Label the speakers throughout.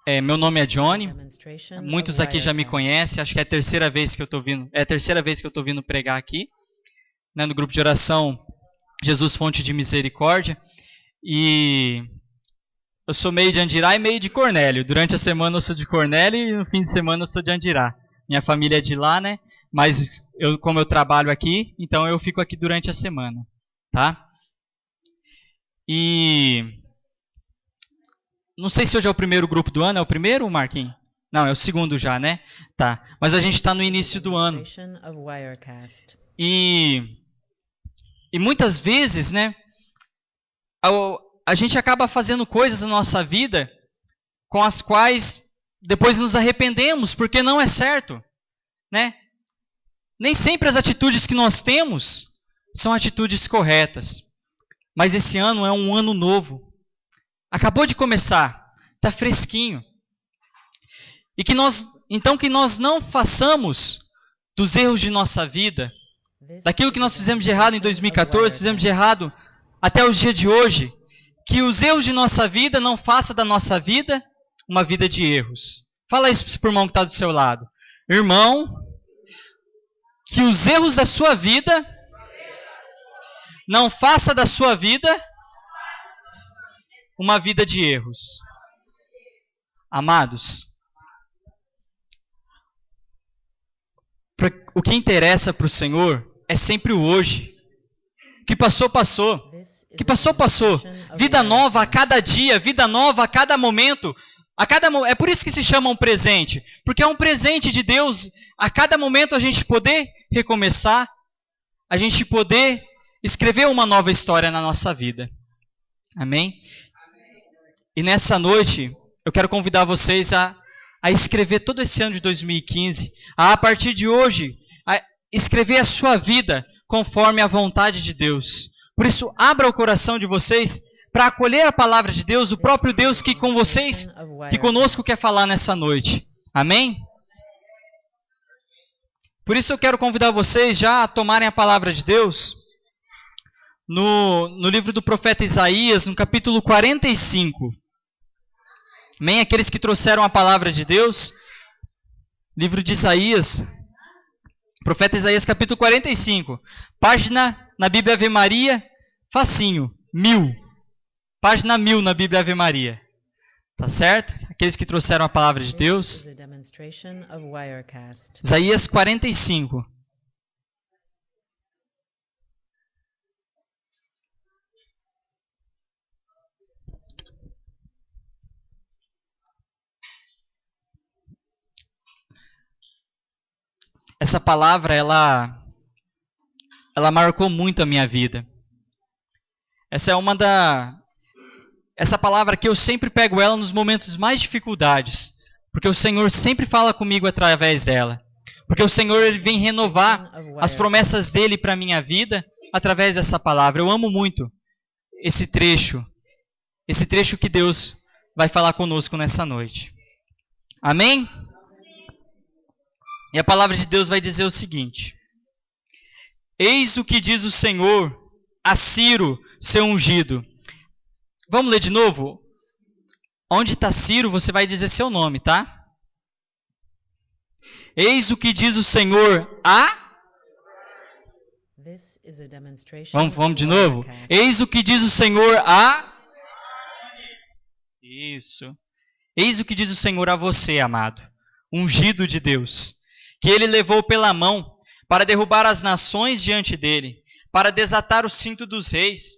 Speaker 1: Meu nome é Johnny. Muitos aqui já me conhecem. Acho que é a terceira vez que eu estou vindo. É a terceira vez que eu estou vindo pregar aqui, né, no grupo de oração Jesus Fonte de Misericórdia. E eu sou meio de Andirá e meio de Cornélio. Durante a semana eu sou de Cornélio e no fim de semana eu sou de Andirá. Minha família é de lá, né? Mas como eu trabalho aqui, então eu fico aqui durante a semana, tá? E não sei se hoje é o primeiro grupo do ano. É o primeiro, Marquinhos? Não, é o segundo já, né? Tá. Mas a gente está no início do ano. E muitas vezes, né? A gente acaba fazendo coisas na nossa vida com as quais depois nos arrependemos, porque não é certo, né? Nem sempre as atitudes que nós temos são atitudes corretas. Mas esse ano é um ano novo. Acabou de começar, está fresquinho. E que nós não façamos dos erros de nossa vida, daquilo que nós fizemos de errado em 2014, fizemos de errado até o dia de hoje, que os erros de nossa vida não façam da nossa vida uma vida de erros. Fala isso para o irmão que está do seu lado. Irmão, que os erros da sua vida não faça da sua vida uma vida de erros. Amados, o que interessa para o Senhor é sempre o hoje. O que passou, passou. O que passou, passou. Vida nova a cada dia, vida nova a cada momento. É por isso que se chama um presente. Porque é um presente de Deus. A cada momento a gente poder recomeçar, a gente poder escrever uma nova história na nossa vida. Amém? E nessa noite, eu quero convidar vocês a escrever todo esse ano de 2015, a partir de hoje, a escrever a sua vida conforme a vontade de Deus. Por isso, abra o coração de vocês para acolher a palavra de Deus, o próprio Deus que com vocês, que conosco quer falar nessa noite. Amém? Por isso eu quero convidar vocês já a tomarem a palavra de Deus no livro do profeta Isaías, no capítulo 45. Amém? Aqueles que trouxeram a palavra de Deus, livro de Isaías, profeta Isaías, capítulo 45. Página na Bíblia Ave Maria, facinho, 1000. Página 1000 na Bíblia Ave Maria. Tá certo? Aqueles que trouxeram a palavra de Deus. Isaías 45. Essa palavra, ela marcou muito a minha vida. Essa palavra que eu sempre pego ela nos momentos mais dificuldades, porque o Senhor sempre fala comigo através dela. Porque o Senhor ele vem renovar as promessas dele para a minha vida através dessa palavra. Eu amo muito esse trecho que Deus vai falar conosco nessa noite. Amém? E a palavra de Deus vai dizer o seguinte: eis o que diz o Senhor a Ciro, seu ungido. Vamos ler de novo? Onde está Ciro, você vai dizer seu nome, tá? Eis o que diz o Senhor a... Vamos de novo? Eis o que diz o Senhor a... Isso. Eis o que diz o Senhor a você, amado, ungido de Deus, que ele levou pela mão para derrubar as nações diante dele, para desatar o cinto dos reis,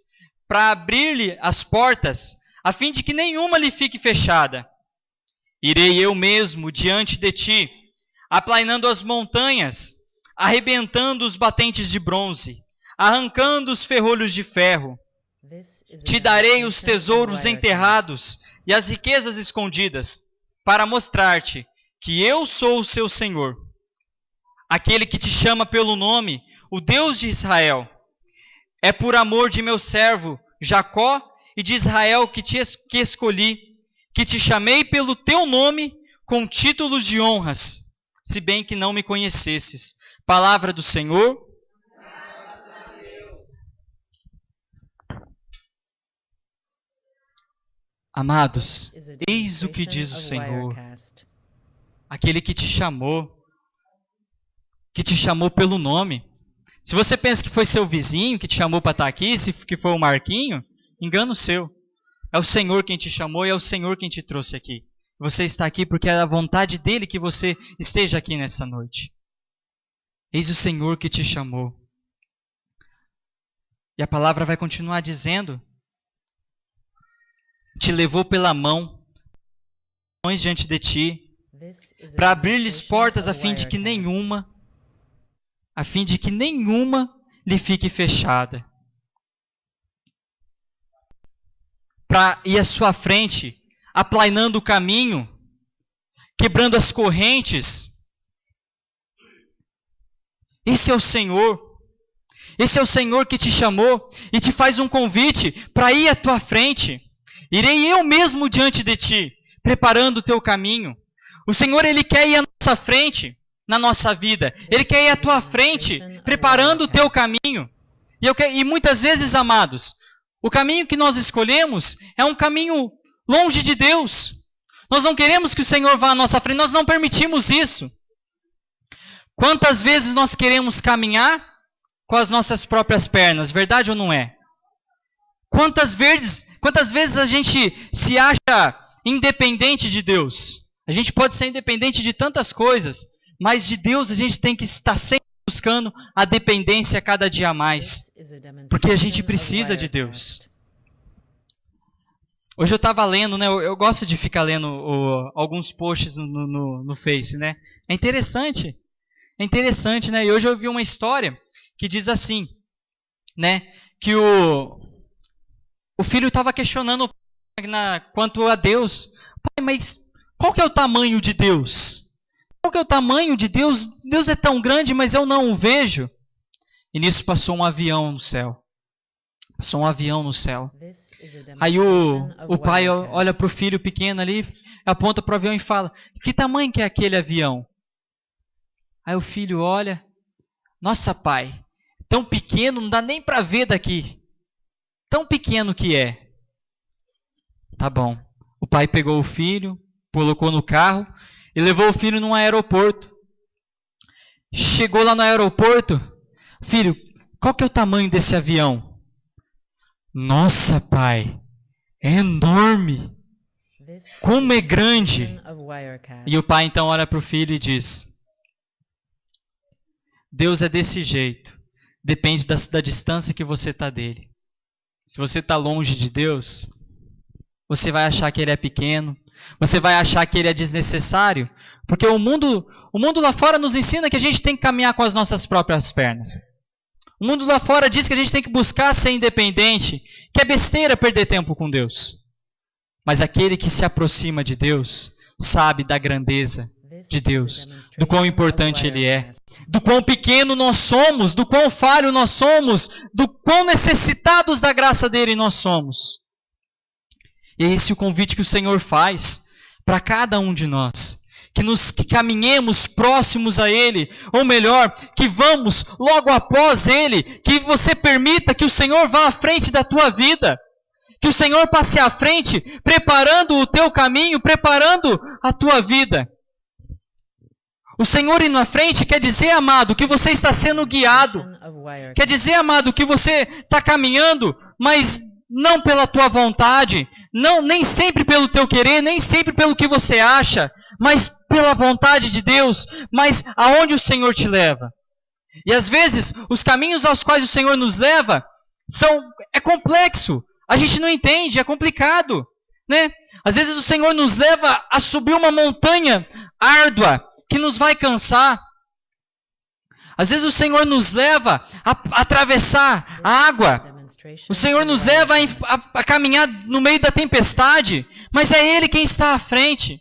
Speaker 1: para abrir-lhe as portas, a fim de que nenhuma lhe fique fechada. Irei eu mesmo diante de ti, aplainando as montanhas, arrebentando os batentes de bronze, arrancando os ferrolhos de ferro. Te darei os tesouros enterrados e as riquezas escondidas, para mostrar-te que eu sou o seu Senhor, aquele que te chama pelo nome, o Deus de Israel. É por amor de meu servo Jacó e de Israel que escolhi, que te chamei pelo teu nome com títulos de honras, se bem que não me conhecesses. Palavra do Senhor. Amados, eis o que diz o Senhor, aquele que te chamou pelo nome. Se você pensa que foi seu vizinho que te chamou para estar aqui, se que foi o Marquinho, engano seu. É o Senhor quem te chamou e é o Senhor quem te trouxe aqui. Você está aqui porque é a vontade dele que você esteja aqui nessa noite. Eis o Senhor que te chamou. E a palavra vai continuar dizendo: te levou pela mão diante de ti, para abrir-lhes portas a fim de que nenhuma lhe fique fechada. Para ir à sua frente, aplainando o caminho, quebrando as correntes. Esse é o Senhor. Esse é o Senhor que te chamou e te faz um convite para ir à tua frente. Irei eu mesmo diante de ti, preparando o teu caminho. O Senhor, Ele quer ir à nossa frente, na nossa vida. Ele quer ir à tua frente, preparando o teu caminho. E muitas vezes, amados, o caminho que nós escolhemos é um caminho longe de Deus. Nós não queremos que o Senhor vá à nossa frente, nós não permitimos isso. Quantas vezes nós queremos caminhar com as nossas próprias pernas, verdade ou não é? Quantas vezes a gente se acha independente de Deus? A gente pode ser independente de tantas coisas, mas de Deus a gente tem que estar sempre buscando a dependência cada dia mais, porque a gente precisa de Deus. Hoje eu estava lendo, né? Eu gosto de ficar lendo alguns posts no Face, né? É interessante, né? E hoje eu vi uma história que diz assim, né? Que o filho estava questionando quanto a Deus. Pai, mas qual que é o tamanho de Deus? Qual que é o tamanho de Deus? Deus é tão grande, mas eu não o vejo. E nisso passou um avião no céu. Aí o pai olha para o filho pequeno ali, aponta para o avião e fala: que tamanho que é aquele avião? Aí o filho olha: nossa, pai, tão pequeno, não dá nem para ver daqui. Tão pequeno que é. Tá bom. O pai pegou o filho, colocou no carro e levou o filho num aeroporto. Chegou lá no aeroporto: filho, qual que é o tamanho desse avião? Nossa, pai, é enorme. Como é grande. E o pai então olha para o filho e diz: Deus é desse jeito. Depende da distância que você está dele. Se você está longe de Deus, você vai achar que ele é pequeno. Você vai achar que ele é desnecessário. Porque o mundo lá fora nos ensina que a gente tem que caminhar com as nossas próprias pernas. O mundo lá fora diz que a gente tem que buscar ser independente, que é besteira perder tempo com Deus. Mas aquele que se aproxima de Deus sabe da grandeza de Deus, do quão importante Ele é, do quão pequeno nós somos, do quão falho nós somos, do quão necessitados da graça dele nós somos. E é esse o convite que o Senhor faz para cada um de nós. Que caminhemos próximos a Ele, ou melhor, que vamos logo após Ele, que você permita que o Senhor vá à frente da tua vida, que o Senhor passe à frente, preparando o teu caminho, preparando a tua vida. O Senhor indo à frente quer dizer, amado, que você está sendo guiado, quer dizer, amado, que você está caminhando, mas não pela tua vontade, nem sempre pelo teu querer, nem sempre pelo que você acha, mas pela vontade de Deus, mas aonde o Senhor te leva. E às vezes, os caminhos aos quais o Senhor nos leva é complexo, a gente não entende, é complicado, né? Às vezes o Senhor nos leva a subir uma montanha árdua, que nos vai cansar. Às vezes o Senhor nos leva a atravessar a água. O Senhor nos leva a caminhar no meio da tempestade, mas é Ele quem está à frente.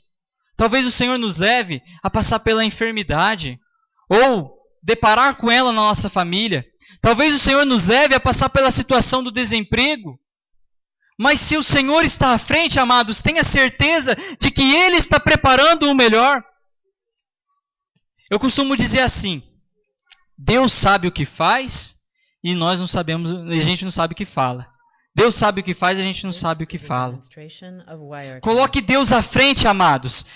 Speaker 1: Talvez o Senhor nos leve a passar pela enfermidade, ou deparar com ela na nossa família. Talvez o Senhor nos leve a passar pela situação do desemprego. Mas se o Senhor está à frente, amados, tenha certeza de que Ele está preparando o melhor. Eu costumo dizer assim: Deus sabe o que faz e nós não sabemos, a gente não sabe o que fala. Deus sabe o que faz, a gente não sabe o que fala. Coloque Deus à frente, amados.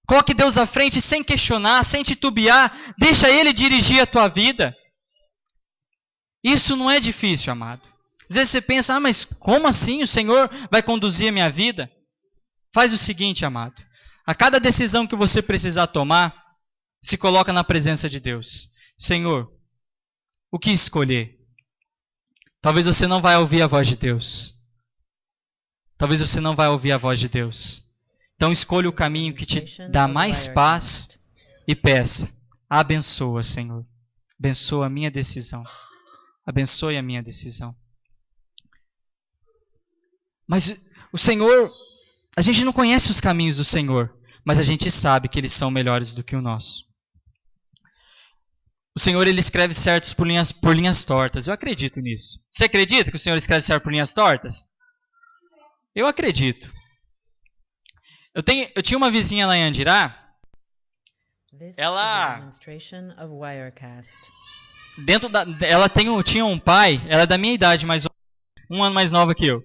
Speaker 1: Coloque Deus à frente sem questionar, sem titubear. Deixa Ele dirigir a tua vida. Isso não é difícil, amado. Às vezes você pensa, mas como assim o Senhor vai conduzir a minha vida? Faz o seguinte, amado. A cada decisão que você precisar tomar, se coloca na presença de Deus. Senhor, o que escolher? Talvez você não vai ouvir a voz de Deus. Talvez você não vai ouvir a voz de Deus. Então escolha o caminho que te dá mais paz e peça. Abençoa, Senhor. Abençoa a minha decisão. Abençoe a minha decisão. Mas o Senhor, a gente não conhece os caminhos do Senhor, mas a gente sabe que eles são melhores do que o nosso. O Senhor, Ele escreve certos por linhas tortas. Eu acredito nisso. Você acredita que o Senhor escreve certo por linhas tortas? Eu acredito. Eu tinha uma vizinha lá em Andirá. Ela tinha um pai, ela é da minha idade, mais um ano mais nova que eu.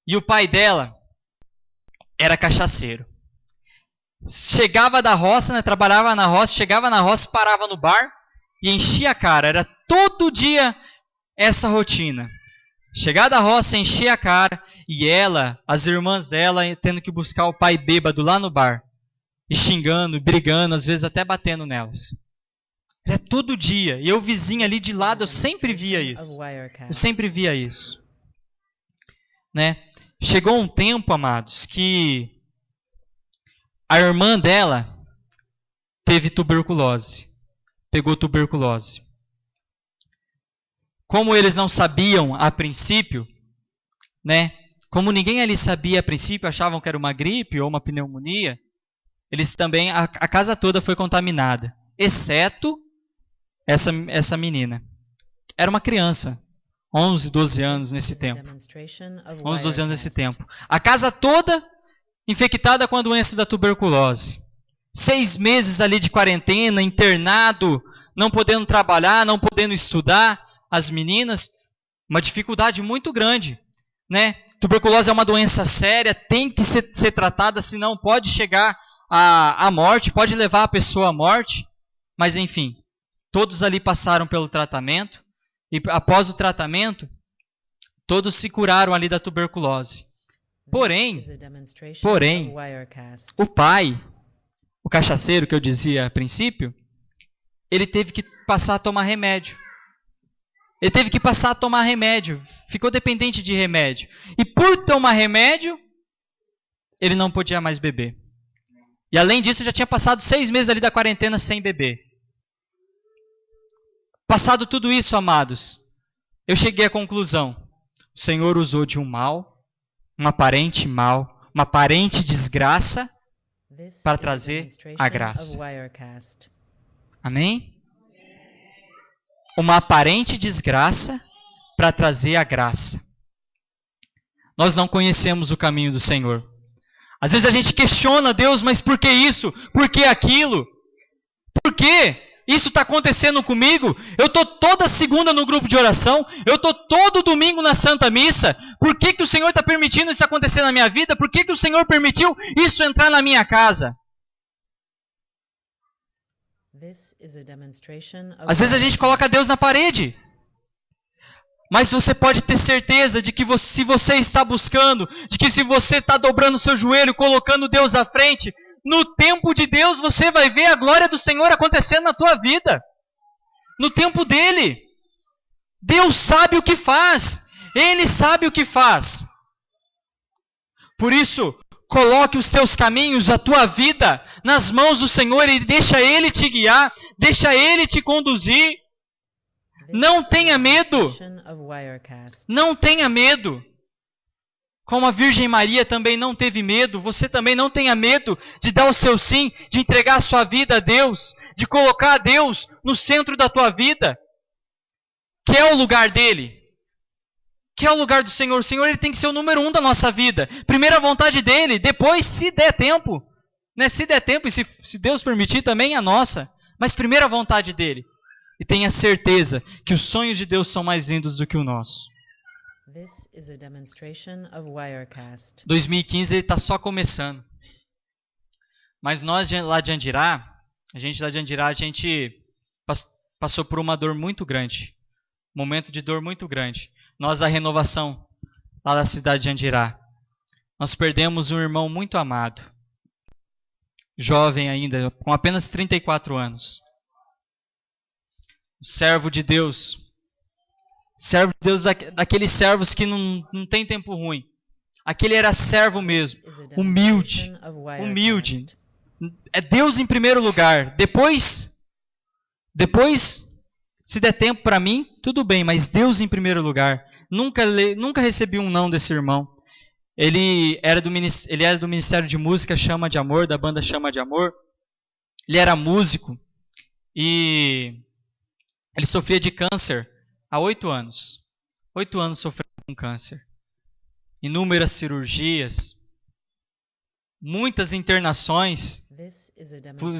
Speaker 1: E o pai dela era cachaceiro. Chegava da roça, né, trabalhava na roça, chegava na roça, parava no bar e enchia a cara. Era todo dia essa rotina. Chegar da roça, encher a cara, e ela, as irmãs dela, tendo que buscar o pai bêbado lá no bar. E xingando, brigando, às vezes até batendo nelas. Era todo dia. E eu, vizinho ali de lado, eu sempre via isso. Eu sempre via isso. Né? Chegou um tempo, amados, que a irmã dela teve tuberculose. Pegou tuberculose. Como eles não sabiam a princípio, né? Como ninguém ali sabia a princípio, achavam que era uma gripe ou uma pneumonia, eles também, a casa toda foi contaminada, exceto essa menina. Era uma criança, 11, 12 anos nesse tempo. 11, 12 anos nesse tempo. A casa toda infectada com a doença da tuberculose. 6 meses ali de quarentena, internado, não podendo trabalhar, não podendo estudar. As meninas, uma dificuldade muito grande, né? Tuberculose é uma doença séria, tem que ser tratada, senão pode chegar à morte, pode levar a pessoa à morte. Mas enfim, todos ali passaram pelo tratamento e após o tratamento, todos se curaram ali da tuberculose. Porém, o pai, o cachaceiro que eu dizia a princípio, ele teve que passar a tomar remédio. Ele teve que passar a tomar remédio. Ficou dependente de remédio. E por tomar remédio, ele não podia mais beber. E além disso, já tinha passado 6 meses ali da quarentena sem beber. Passado tudo isso, amados, eu cheguei à conclusão. O Senhor usou de um mal, uma aparente desgraça, para trazer a graça. Amém? Uma aparente desgraça para trazer a graça. Nós não conhecemos o caminho do Senhor. Às vezes a gente questiona Deus, mas por que isso? Por que aquilo? Por que isso está acontecendo comigo? Eu estou toda segunda no grupo de oração, eu estou todo domingo na Santa Missa. Por que o Senhor está permitindo isso acontecer na minha vida? Por que o Senhor permitiu isso entrar na minha casa? Às vezes a gente coloca Deus na parede. Mas você pode ter certeza de que se você está buscando, de que se você está dobrando o seu joelho, colocando Deus à frente, no tempo de Deus você vai ver a glória do Senhor acontecendo na tua vida. No tempo dele. Deus sabe o que faz. Ele sabe o que faz. Por isso, coloque os teus caminhos, a tua vida, nas mãos do Senhor e deixa Ele te guiar, deixa Ele te conduzir. Não tenha medo. Não tenha medo. Como a Virgem Maria também não teve medo, você também não tenha medo de dar o seu sim, de entregar a sua vida a Deus, de colocar a Deus no centro da tua vida, que é o lugar dele. Que é o lugar do Senhor. O Senhor, ele tem que ser o número 1 da nossa vida. Primeiro a vontade dele, depois, se der tempo. Né? Se der tempo e se Deus permitir, também a nossa. Mas primeiro a vontade dele. E tenha certeza que os sonhos de Deus são mais lindos do que o nosso.
Speaker 2: This is a demonstration of Wirecast.
Speaker 1: 2015 ele está só começando. Mas nós lá de Andirá, a gente passou por uma dor muito grande. Um momento de dor muito grande. Nós, a renovação lá da cidade de Andirá, nós perdemos um irmão muito amado. Jovem ainda, com apenas 34 anos. Servo de Deus. Servo de Deus, daqueles servos que não tem tempo ruim. Aquele era servo mesmo. Humilde. Humilde. É Deus em primeiro lugar. Depois, se der tempo para mim, tudo bem, mas Deus em primeiro lugar. Nunca recebi um não desse irmão. Ele era do Ministério de Música Chama de Amor, da banda Chama de Amor. Ele era músico e ele sofria de câncer há 8 anos. 8 anos sofrendo com câncer. Inúmeras cirurgias, muitas internações.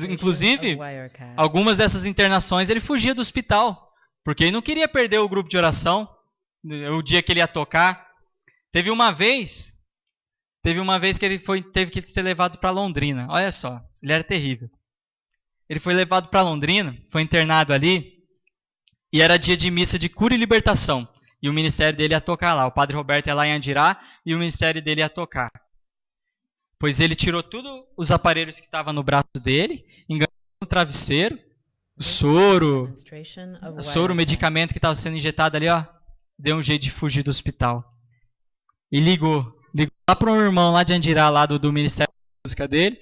Speaker 1: Inclusive, algumas dessas internações ele fugia do hospital, porque ele não queria perder o grupo de oração, o dia que ele ia tocar. Teve uma vez que ele teve que ser levado para Londrina. Olha só, ele era terrível. Ele foi levado para Londrina, foi internado ali, e era dia de missa de cura e libertação. E o ministério dele ia tocar lá. O padre Roberto ia lá em Andirá e o ministério dele ia tocar. Pois ele tirou todos os aparelhos que estavam no braço dele, enganou o travesseiro, o soro, o medicamento que estava sendo injetado ali, ó, deu um jeito de fugir do hospital. E ligou lá para um irmão lá de Andirá, lá do Ministério de Música dele,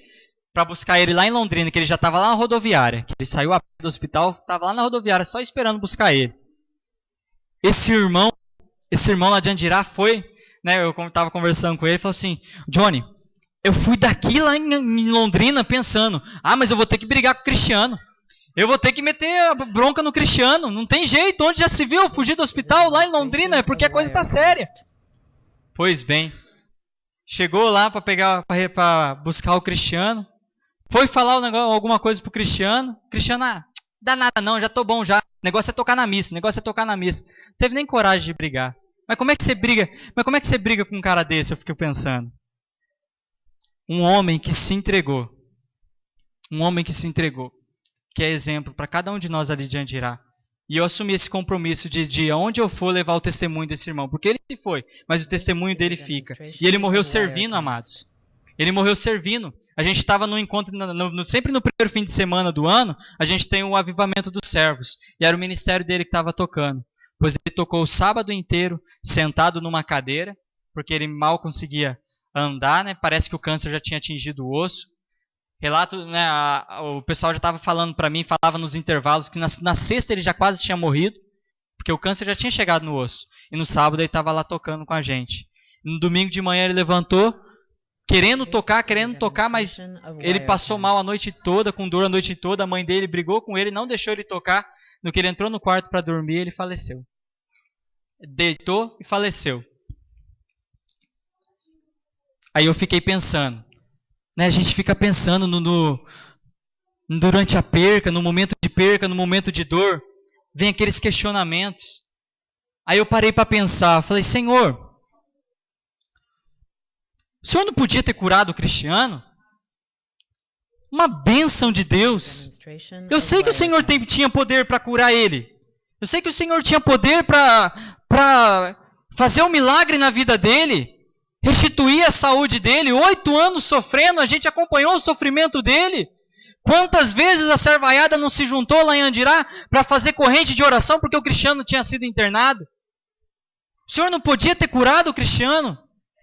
Speaker 1: para buscar ele lá em Londrina, que ele já estava lá na rodoviária. Que ele saiu do hospital, estava lá na rodoviária, só esperando buscar ele. Esse irmão lá de Andirá foi, né, eu estava conversando com ele, falou assim, Johnny, eu fui daqui lá em Londrina pensando, mas eu vou ter que brigar com o Cristiano. Eu vou ter que meter a bronca no Cristiano. Não tem jeito, onde já se viu eu fugir do hospital lá em Londrina, é porque a coisa está séria. Pois bem, chegou lá para buscar o Cristiano, foi falar alguma coisa pro Cristiano. Cristiano, dá nada não, já tô bom já. O negócio é tocar na missa, Não teve nem coragem de brigar. Mas como é que você briga com um cara desse? Eu fico pensando. Um homem que se entregou. Que é exemplo para cada um de nós ali de Andirá. E eu assumi esse compromisso de aonde eu for levar o testemunho desse irmão. Porque ele se foi, mas o testemunho dele fica. E ele morreu servindo, amados. Ele morreu servindo. A gente estava no encontro, sempre no primeiro fim de semana do ano, a gente tem o avivamento dos servos. E era o ministério dele que estava tocando. Pois ele tocou o sábado inteiro, sentado numa cadeira, porque ele mal conseguia andar, né? Parece que o câncer já tinha atingido o osso. Relato, né, o pessoal já estava falando para mim, falava nos intervalos, que na sexta ele já quase tinha morrido, porque o câncer já tinha chegado no osso. E no sábado ele estava lá tocando com a gente. No domingo de manhã ele levantou, querendo tocar, mas ele passou mal a noite toda, com dor a noite toda. A mãe dele brigou com ele, não deixou ele tocar. No que ele entrou no quarto para dormir, ele faleceu. Deitou e faleceu. Aí eu fiquei pensando, né, a gente fica pensando durante a perca, no momento de dor, vem aqueles questionamentos. Aí eu parei para pensar, falei, Senhor, o Senhor não podia ter curado o Cristiano? Uma bênção de Deus. Eu sei que o Senhor tinha poder para curar ele. Eu sei que o Senhor tinha poder para fazer um milagre na vida dele. Restituir a saúde dele. 8 anos sofrendo, a gente acompanhou o sofrimento dele. Quantas vezes a servaiada não se juntou lá em Andirá para fazer corrente de oração porque o Cristiano tinha sido internado? O Senhor não podia ter curado o Cristiano?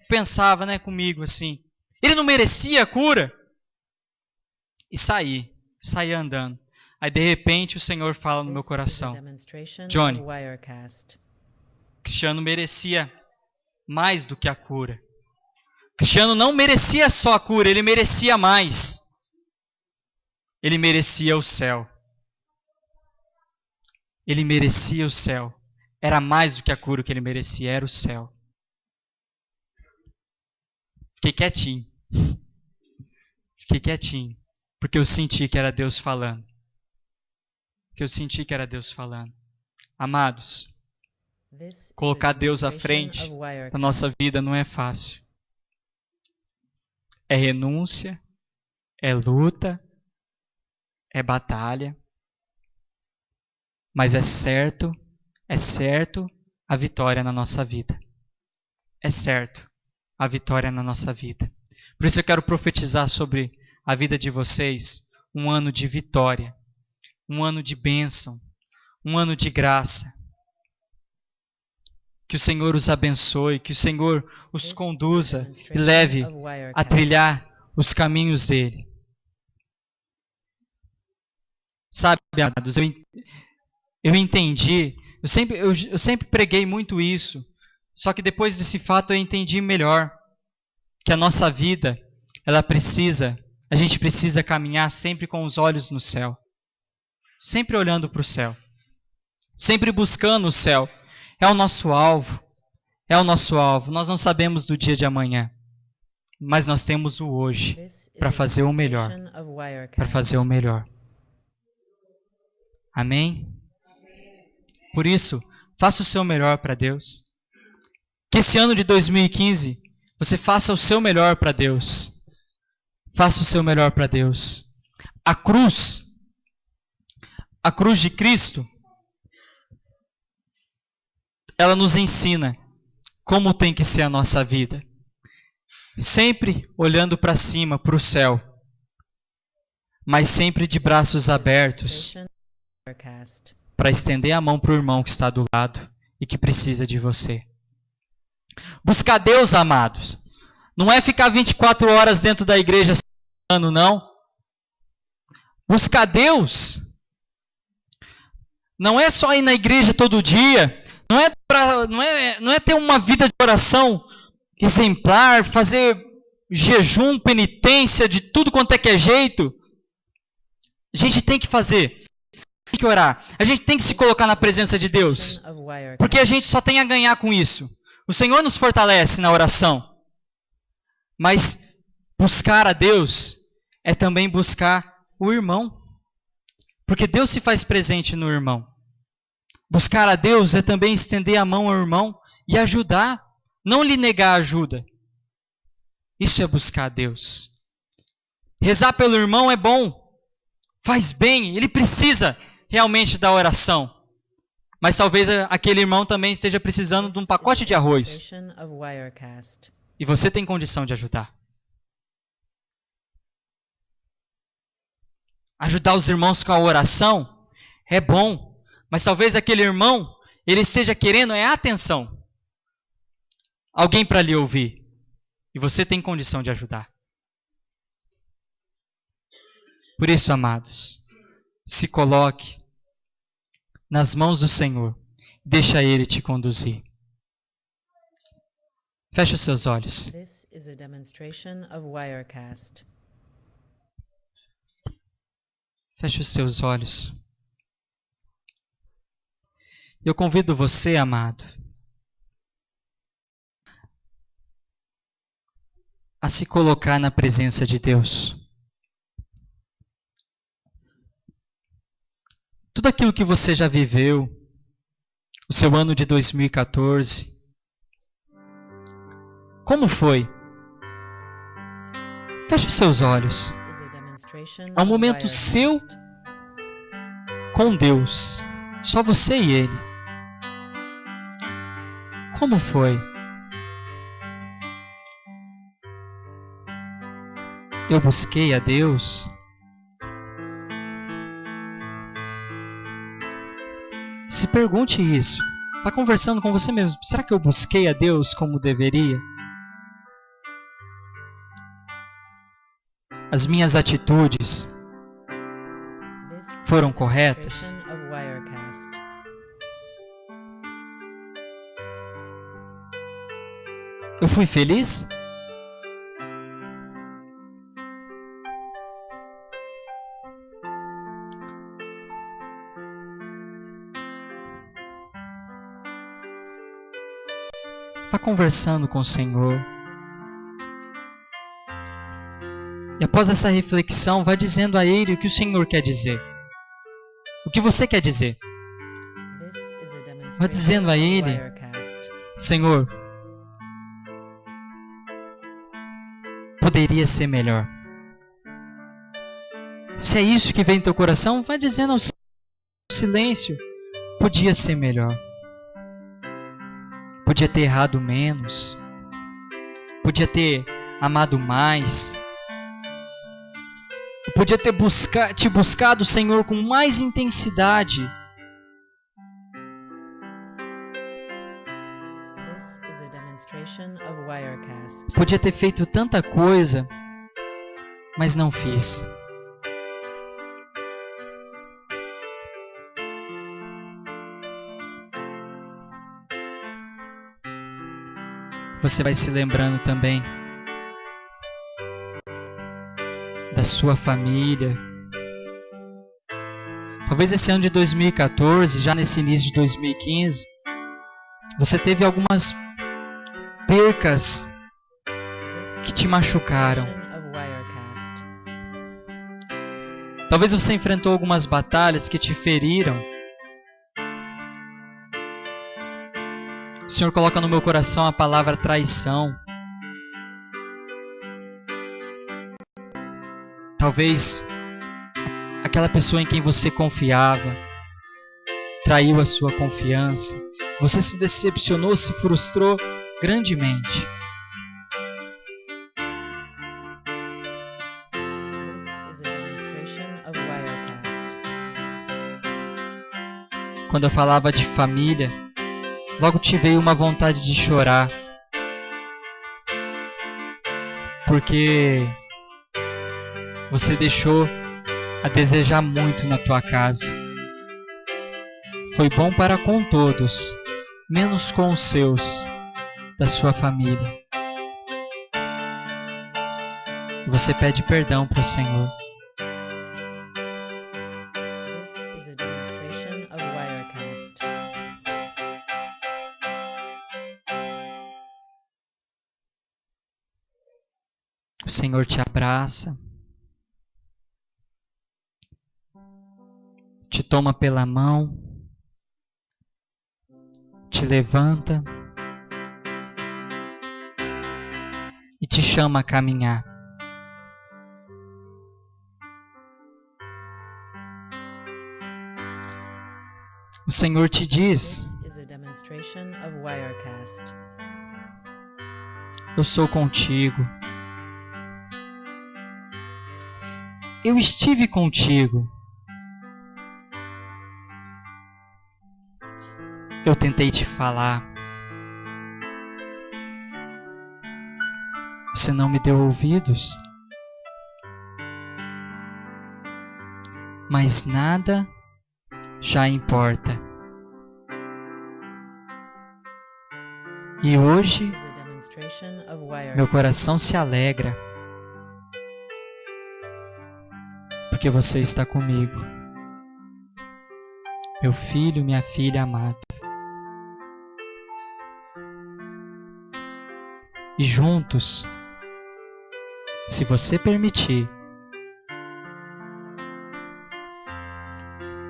Speaker 1: Pensava, né, comigo assim. Ele não merecia a cura? E saí andando. Aí de repente o Senhor fala no meu coração, Johnny, Cristiano merecia mais do que a cura. Cristiano não merecia só a cura, ele merecia mais. Ele merecia o céu. Ele merecia o céu. Era mais do que a cura que ele merecia, era o céu. Fiquei quietinho. Porque eu senti que era Deus falando. Amados,
Speaker 2: This is a
Speaker 1: Colocar Deus à
Speaker 2: demonstration
Speaker 1: frente
Speaker 2: of Wirecast.
Speaker 1: da nossa vida não é fácil. É renúncia, é luta, é batalha. Mas é certo a vitória na nossa vida. É certo a vitória na nossa vida. Por isso eu quero profetizar sobre a vida de vocês um ano de vitória, um ano de bênção, um ano de graça. Que o Senhor os abençoe, que o Senhor os conduza e leve a trilhar os caminhos dele. Sabe, amados, eu entendi, eu sempre preguei muito isso, só que depois desse fato eu entendi melhor que a nossa vida, a gente precisa caminhar sempre com os olhos no céu, sempre olhando para o céu, sempre buscando o céu. É o nosso alvo, Nós não sabemos do dia de amanhã, mas nós temos o hoje para fazer o melhor, Amém? Por isso, faça o seu melhor para Deus. Que esse ano de 2015 você faça o seu melhor para Deus. Faça o seu melhor para Deus. A cruz de Cristo, ela nos ensina como tem que ser a nossa vida. Sempre olhando para cima, para o céu, mas sempre de braços abertos para estender a mão para o irmão que está do lado e que precisa de você. Buscar Deus, amados, não é ficar 24 horas dentro da igreja não. Buscar Deus não é só ir na igreja todo dia, não é ter uma vida de oração exemplar, fazer jejum, penitência, de tudo quanto é que é jeito. A gente tem que fazer, tem que orar, a gente tem que se colocar na presença de Deus, porque a gente só tem a ganhar com isso. O Senhor nos fortalece na oração, mas buscar a Deus é também buscar o irmão, porque Deus se faz presente no irmão. Buscar a Deus é também estender a mão ao irmão e ajudar, não lhe negar ajuda. Isso é buscar a Deus. Rezar pelo irmão é bom, faz bem, ele precisa realmente da oração. Mas talvez aquele irmão também esteja precisando de um pacote de arroz. E você tem condição de ajudar. Ajudar os irmãos com a oração é bom. Mas talvez aquele irmão, ele esteja querendo atenção. Alguém para lhe ouvir. E você tem condição de ajudar. Por isso, amados, se coloque nas mãos do Senhor. Deixa Ele te conduzir. Feche os seus olhos.
Speaker 2: This is a demonstration of Wirecast.
Speaker 1: Feche os seus olhos. Eu convido você, amado, a se colocar na presença de Deus. Tudo aquilo que você já viveu, o seu ano de 2014, como foi? Feche os seus olhos. É um momento seu com Deus, só você e Ele. Como foi? Eu busquei a Deus? Se pergunte isso. Vá conversando com você mesmo. Será que eu busquei a Deus como deveria? As minhas atitudes foram corretas? Eu fui feliz? Vá conversando com o Senhor. E após essa reflexão, vá dizendo a Ele o que o Senhor quer dizer. O que você quer dizer. Vá dizendo a Ele: Senhor, poderia ser melhor. Se é isso que vem em teu coração, vá dizendo ao silêncio: podia ser melhor. Podia ter errado menos. Podia ter amado mais. Eu podia ter te buscado, Senhor, com mais intensidade. Podia ter feito tanta coisa, mas não fiz. Você vai se lembrando também da sua família. Talvez esse ano de 2014, já nesse início de 2015, você teve algumas percas que te machucaram. Talvez você enfrentou algumas batalhas que te feriram. O Senhor coloca no meu coração a palavra traição. Talvez aquela pessoa em quem você confiava traiu a sua confiança. Você se decepcionou, se frustrou grandemente. Quando eu falava de família, logo te veio uma vontade de chorar. Porque você deixou a desejar muito na tua casa. Foi bom para com todos, menos com os seus, da sua família. Você pede perdão para o Senhor. O Senhor te abraça, te toma pela mão, te levanta e te chama a caminhar. O Senhor te diz: eu sou contigo. Eu estive contigo. Eu tentei te falar. Você não me deu ouvidos. Mas nada já importa. E hoje, meu coração se alegra. Porque você está comigo. Meu filho, minha filha amado. E juntos, se você permitir,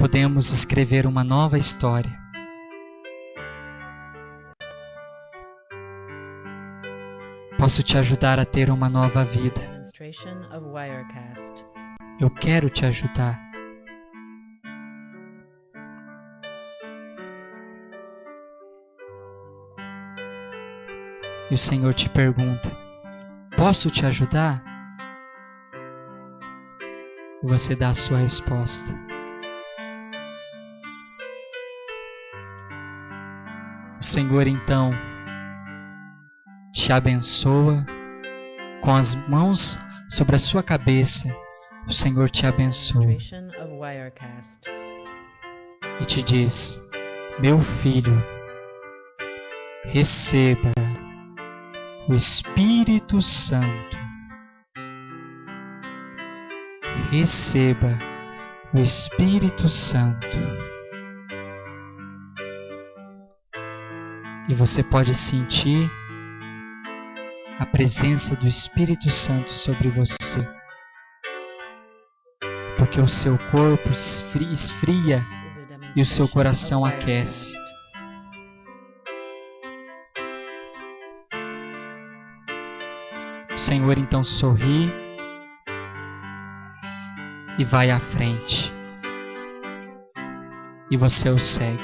Speaker 1: podemos escrever uma nova história. Posso te ajudar a ter uma nova vida. Eu quero te ajudar. E o Senhor te pergunta: posso te ajudar? E você dá a sua resposta. O Senhor então te abençoa com as mãos sobre a sua cabeça. O Senhor te abençoa e te diz: meu filho, receba o Espírito Santo. Receba o Espírito Santo. E você pode sentir a presença do Espírito Santo sobre você. Porque o seu corpo esfria e o seu coração aquece. O Senhor então sorri e vai à frente. E você o segue.